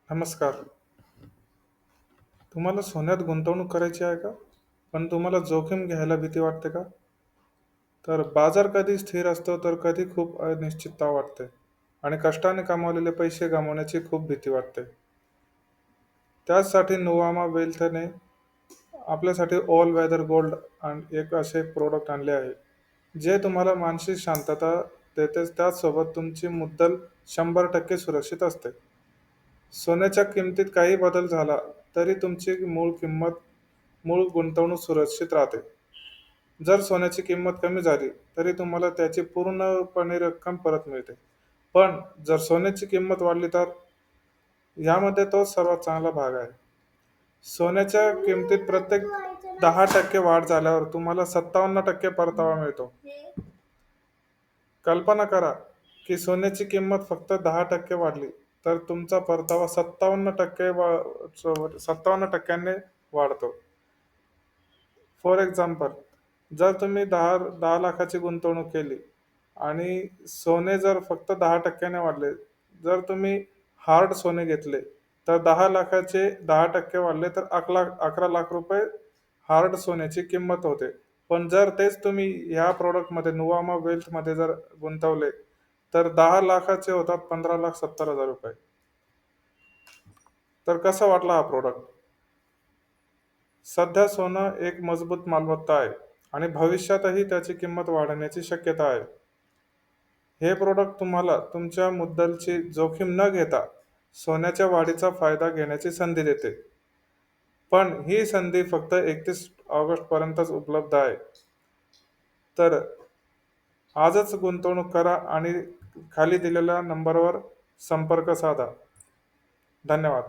नमस्कार. तुम्हाला सोन्यात गुंतवणूक करायची आहे का? पण तुम्हाला जोखीम घ्यायला भीती वाटते का? तर बाजार कधी स्थिर असतो तर कधी खूप अनिश्चितता वाटते आणि कष्टाने कमावलेले पैसे गमावण्याची खूप भीती वाटते. त्याचसाठी नोवामा वेल्थने आपल्यासाठी ऑल वेदर गोल्ड आणि एक असे प्रोडक्ट आणले आहे, जे तुम्हाला मानसिक शांतता देते. त्याचसोबत तुमची मुद्दल 100% सुरक्षित असते. सोन्याच्या किमतीत काही बदल झाला तरी तुमची मूळ गुंतवणूक सुरक्षित राहते. जर सोन्याची किंमत कमी झाली तरी तुम्हाला त्याची पूर्णपणे रक्कम परत मिळते. पण जर सोन्याची किंमत वाढली तर यामध्ये तो सर्वात चांगला भाग आहे. सोन्याच्या किमतीत प्रत्येक 10% वाढ झाल्यावर तुम्हाला 57% परतावा मिळतो. कल्पना करा की सोन्याची किंमत फक्त 10% वाढली, तर तुमचा परतावा 57%ने वाढतो. फॉर एक्झाम्पल, जर तुम्ही 10 लाखाची गुंतवणूक केली आणि सोने जर फक्त 10% वाढले, जर तुम्ही हार्ड सोने घेतले, तर 10 लाखाचे 10% वाढले तर 11 लाख रुपये हार्ड सोन्याची किंमत होते. पण जर तेच तुम्ही ह्या प्रॉडक्टमध्ये नुवामा वेल्थमध्ये जर गुंतवले, तर 10 लाखाचे होतात 15,70,000 रुपये. तर कसा वाटला हा प्रॉडक्ट? सध्या सोनं एक मजबूत मालमत्ता आहे आणि भविष्यातही त्याची किंमत वाढण्याची शक्यता आहे. हे प्रोडक्ट तुम्हाला तुमच्या मुद्दलची जोखीम न घेता सोन्याच्या वाढीचा फायदा घेण्याची संधी देते. पण ही संधी फक्त 31 ऑगस्टपर्यंतच उपलब्ध आहे. तर आजच गुंतवणूक करा आणि खाली दिलेल्या नंबरवर संपर्क साधा. धन्यवाद.